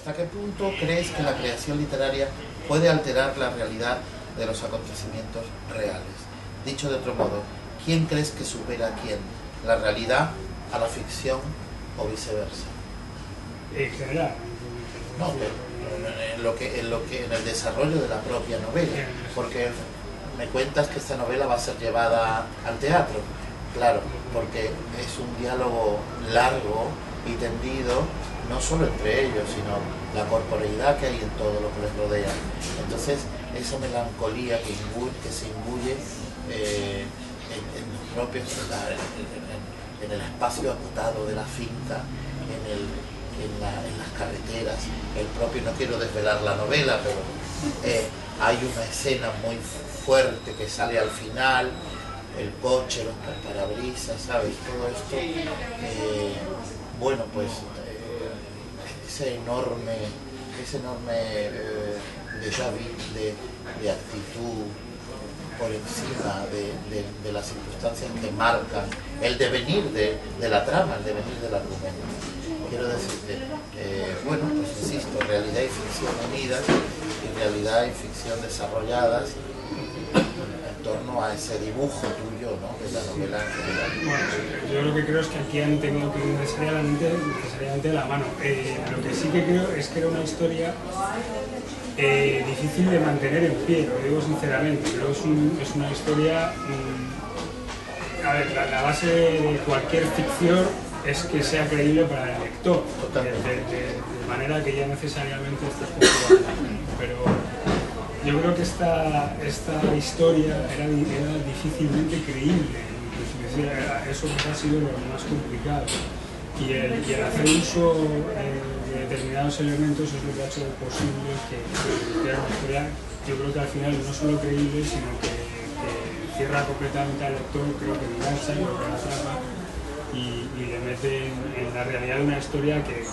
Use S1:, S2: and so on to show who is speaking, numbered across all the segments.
S1: ¿hasta qué punto crees que la creación literaria puede alterar la realidad de los acontecimientos reales? Dicho de otro modo, ¿quién crees que supera a quién? ¿La realidad a la ficción o viceversa?
S2: En general.
S1: No, pero en el desarrollo de la propia novela, porque me cuentas que esta novela va a ser llevada al teatro, claro, porque es un diálogo largo y tendido, no solo entre ellos, sino la corporeidad que hay en todo lo que les rodea. Entonces, esa melancolía que se imbuye en los propios, en el espacio acotado de la finca, en las carreteras, el propio, no quiero desvelar la novela, pero hay una escena muy fuerte que sale al final, el coche, los parabrisas, ¿sabes? Todo esto, bueno, pues ese enorme déjà vu de actitud por encima de las circunstancias que marcan el devenir de la trama, el devenir del argumento. Quiero decirte, bueno, pues insisto, realidad y ficción unidas y realidad y ficción desarrolladas en torno a ese dibujo tuyo, ¿no?, de la novela en general.
S2: Bueno, yo lo que creo es que aquí han tenido que ir necesariamente de la mano. Lo que sí que creo es que era una historia difícil de mantener en pie, lo digo sinceramente. Creo que es una historia... a ver, la base de cualquier ficción es que sea creíble para el lector, de manera que ya necesariamente estás comprobando. Pero yo creo que esta historia era difícilmente creíble, inclusive eso ha sido lo más complicado. Y el hacer uso de determinados elementos es lo que ha hecho posible que sea una historia, yo creo que al final no solo creíble, sino que cierra completamente al lector, creo que engancha lo que la trama y le mete en la realidad de una historia que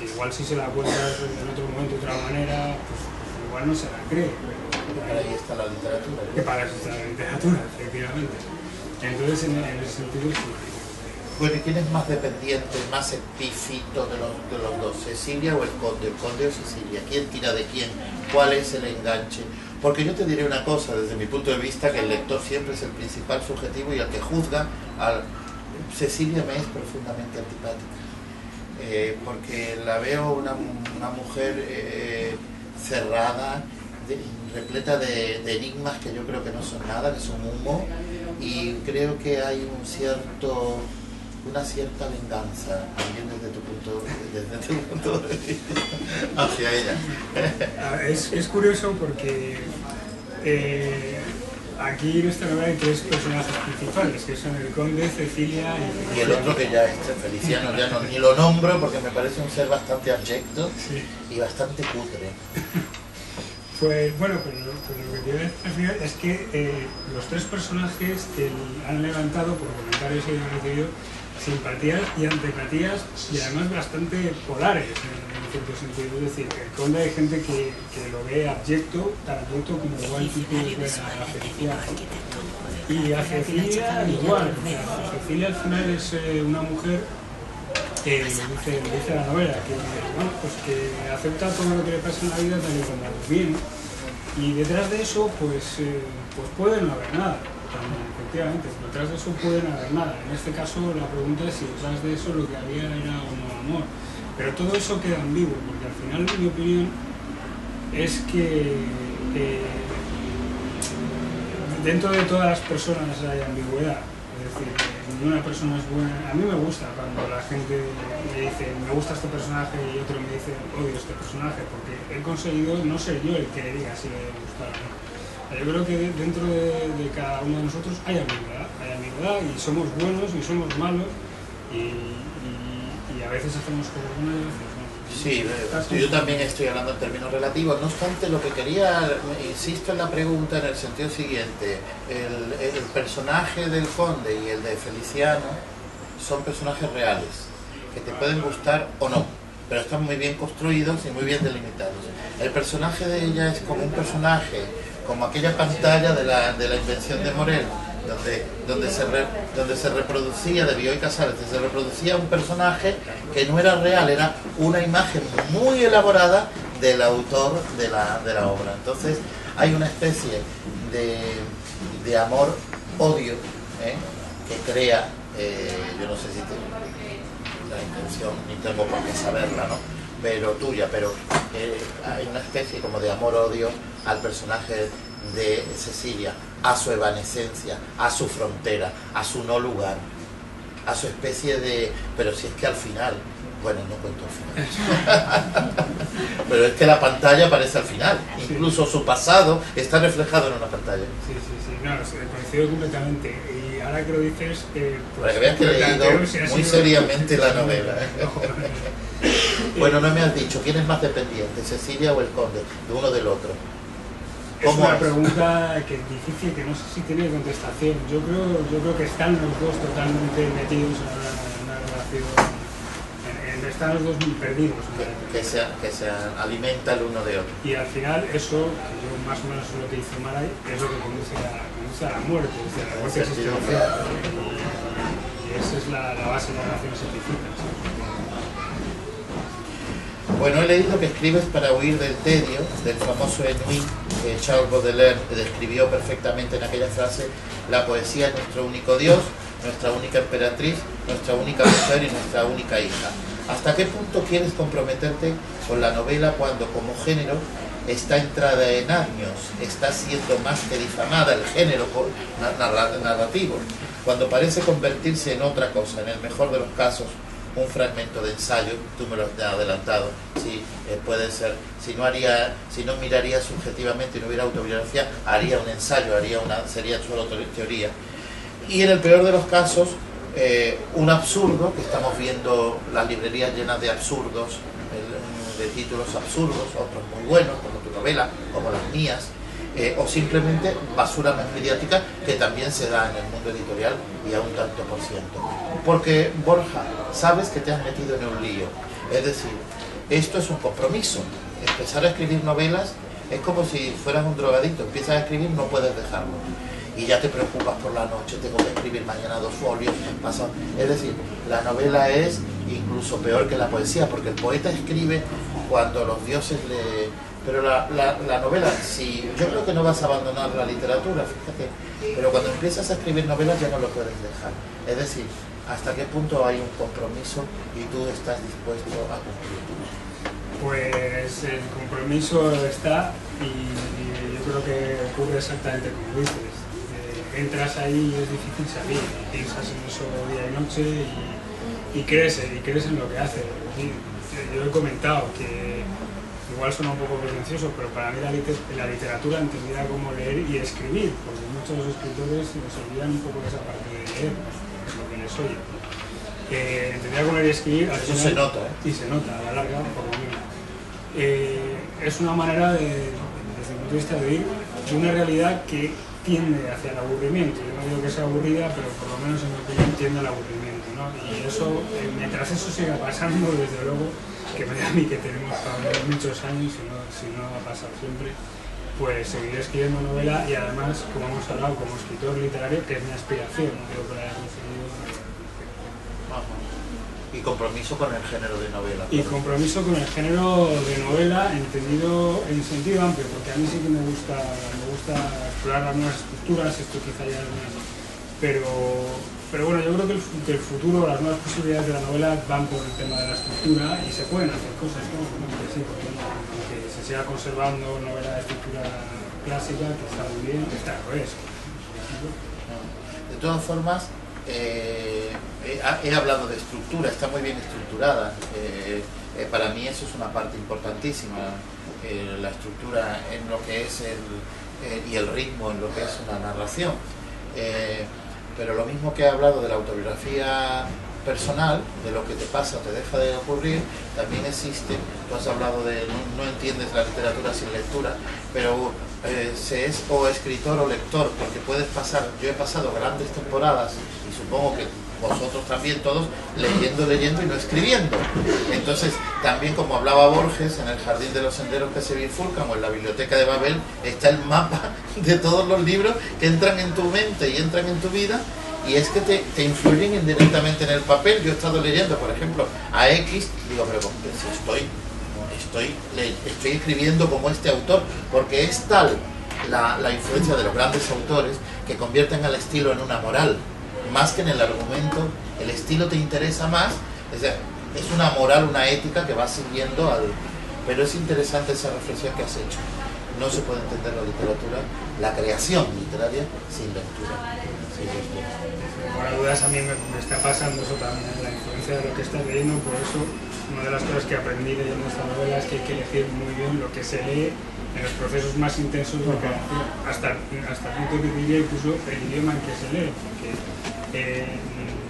S2: igual si se la cuentas en otro momento de otra manera, pues igual no se la cree.
S1: Pero para ahí está la literatura.
S2: Que para eso está la literatura, efectivamente. Entonces, en ese sentido, sí.
S1: Bueno, ¿y quién es más dependiente, más epífito de los dos? ¿Cecilia o el conde? ¿El conde o Cecilia? ¿Quién tira de quién? ¿Cuál es el enganche? Porque yo te diré una cosa, desde mi punto de vista, que el lector siempre es el principal subjetivo y el que juzga. Cecilia me es profundamente antipática, porque la veo una mujer cerrada, repleta de enigmas que yo creo que no son nada, que son humo, y creo que hay una cierta venganza también desde tu punto de vista hacia ella.
S2: Es curioso porque aquí en esta novela hay tres personajes principales, que son el conde, Cecilia
S1: y el otro, que ya es Feliciano, ya no, ni lo nombro porque me parece un ser bastante abyecto, sí, y bastante cutre.
S2: Pues bueno, pero lo que quiero decir al final es que los tres personajes han levantado, por comentarios que han recibido, simpatías y antipatías, y además bastante polares en cierto sentido. Es decir, el conde hay gente que lo ve abyecto, tan abyecto como igual tipo de a Feliciano. Y a Cecilia igual. Cecilia al final es una mujer que dice la novela, que, bueno, pues que acepta todo lo que le pasa en la vida tal y como viene, y detrás de eso pues puede no haber nada. También, efectivamente, detrás de eso puede no haber nada. En este caso la pregunta es si detrás de eso lo que había era o no amor. Pero todo eso queda ambiguo, porque al final mi opinión es que dentro de todas las personas hay ambigüedad. Es decir, ninguna persona es buena. A mí me gusta cuando la gente me dice me gusta este personaje y otro me dice odio este personaje, porque he conseguido no ser yo el que le diga si le debe gustar o no. Yo creo que dentro de cada uno de nosotros hay ambigüedad y somos buenos y somos malos y a veces hacemos cosas buenas y a veces no.
S1: Sí, yo también estoy hablando en términos relativos. No obstante, lo que quería, insisto en la pregunta en el sentido siguiente: el personaje del conde y el de Feliciano son personajes reales, que te pueden gustar o no, pero están muy bien construidos y muy bien delimitados. El personaje de ella es como un personaje, como aquella pantalla de la invención de Morel, donde se reproducía, de Bioy Casares, se reproducía un personaje que no era real, era una imagen muy elaborada del autor de la obra. Entonces hay una especie de amor-odio que crea, yo no sé si la intención, ni tengo por qué saberla, ¿no? Pero tuya, pero hay una especie como de amor-odio al personaje de Cecilia, a su evanescencia, a su frontera, a su no lugar, a su especie de... Pero si es que al final, bueno, no cuento el final, pero es que la pantalla aparece al final, incluso su pasado está reflejado en una pantalla.
S2: Sí, no, coincido completamente. Y ahora que lo dices... pues,
S1: para que veas que he leído muy seriamente la novela. Bueno, no me has dicho, ¿quién es más dependiente, Cecilia o el conde? De uno del otro.
S2: Es una pregunta que es difícil, que no sé si tiene contestación. Yo creo que están los dos totalmente metidos en una relación, están los dos muy perdidos.
S1: Que se alimenta el uno de otro.
S2: Y al final eso, que yo más o menos es lo que hizo Maray, es lo que conduce a la muerte, es decir, a la muerte existencial. Y esa es la base de las relaciones científicas.
S1: Bueno, he leído que escribes para huir del tedio, del famoso ennui que Charles Baudelaire describió perfectamente en aquella frase: la poesía es nuestro único Dios, nuestra única emperatriz, nuestra única mujer y nuestra única hija. ¿Hasta qué punto quieres comprometerte con la novela cuando como género está entrada en años, está siendo más que difamada el género narrativo, cuando parece convertirse en otra cosa, en el mejor de los casos un fragmento de ensayo? Tú me lo has adelantado, sí, puede ser, si no miraría subjetivamente y no hubiera autobiografía, haría un ensayo, sería solo teoría. Y en el peor de los casos, un absurdo, que estamos viendo las librerías llenas de absurdos, de títulos absurdos, otros muy buenos, como tu novela, como las mías, o simplemente basura más mediática, que también se da en el mundo editorial y a un tanto por ciento. Porque, Borja, sabes que te has metido en un lío. Es decir, esto es un compromiso. Empezar a escribir novelas es como si fueras un drogadicto. Empiezas a escribir, no puedes dejarlo. Y ya te preocupas por la noche, tengo que escribir mañana 2 folios. Es decir, la novela es incluso peor que la poesía, porque el poeta escribe cuando los dioses le... Pero la novela, sí, yo creo que no vas a abandonar la literatura, fíjate, pero cuando empiezas a escribir novelas ya no lo puedes dejar. Es decir, ¿hasta qué punto hay un compromiso y tú estás dispuesto a cumplir?
S2: Pues el compromiso está, y yo creo que ocurre exactamente como dices. Entras ahí y es difícil salir, piensas en eso día y noche y crees en lo que haces. Yo he comentado que igual suena un poco pretencioso, pero para mí la literatura entendida como leer y escribir, porque muchos de los escritores nos olvidan un poco de esa parte de leer, es lo que les oye. Entendida como leer y escribir, al
S1: eso
S2: final,
S1: se nota, ¿eh?
S2: Y se nota, a la larga, por lo menos. Es una manera, desde el punto de vista de vivir, de una realidad que tiende hacia el aburrimiento. Yo no digo que sea aburrida, pero por lo menos en mi opinión tiende al aburrimiento, ¿no? Y eso, mientras eso siga pasando, desde luego, que me da a mí que tenemos muchos años, si no ha pasado siempre, pues seguiré escribiendo novela y además, como hemos hablado, como escritor literario, que es mi aspiración, creo que la he conseguido.
S1: Y compromiso con el género de novela.
S2: Y compromiso con el género de novela entendido en sentido amplio, porque a mí sí que me gusta explorar las nuevas estructuras, esto quizá ya es más, pero bueno, yo creo que el futuro, las nuevas posibilidades de la novela van por el tema de la estructura y se pueden hacer cosas, ¿no? Porque sí, porque no, aunque se siga conservando novela de estructura clásica, que está muy bien, está lo es.
S1: De todas formas, he hablado de estructura, está muy bien estructurada. Para mí eso es una parte importantísima, la estructura en lo que es y el ritmo en lo que es una narración. Pero lo mismo que he hablado de la autobiografía personal, de lo que te pasa o te deja de ocurrir, también existe. Tú has hablado de no entiendes la literatura sin lectura, pero se es o escritor o lector, porque puedes pasar, yo he pasado grandes temporadas y supongo que vosotros también todos leyendo y no escribiendo. Entonces, también como hablaba Borges, en el Jardín de los Senderos que se bifurcan o en la Biblioteca de Babel, está el mapa de todos los libros que entran en tu mente y entran en tu vida, y es que te influyen indirectamente en el papel. Yo he estado leyendo, por ejemplo, a X, digo, pero si estoy escribiendo como este autor, porque es tal la influencia de los grandes autores que convierten al estilo en una moral, más que en el argumento. El estilo te interesa más, es una moral, una ética que va siguiendo al... Pero es interesante esa reflexión que has hecho. No se puede entender la literatura, la creación literaria, sin lectura.
S2: Por dudas a mí me está pasando eso también, la influencia de lo que estás leyendo. Por eso una de las cosas que aprendí leyendo esta novela es que hay que elegir muy bien lo que se lee en los procesos más intensos de creación, hasta el punto que diría incluso el idioma en que se lee, porque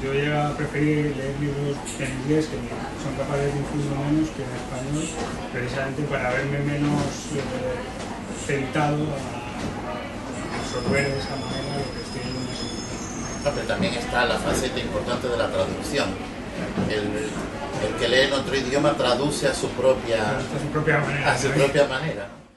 S2: yo llego a preferir leer libros en inglés que son capaces de influir menos que en español, precisamente para verme menos tentado a absorber de esa manera lo que estoy leyendo.
S1: Pero también está la faceta importante de la traducción. El que lee en otro idioma traduce a su propia
S2: manera.
S1: A su propia manera, ¿no?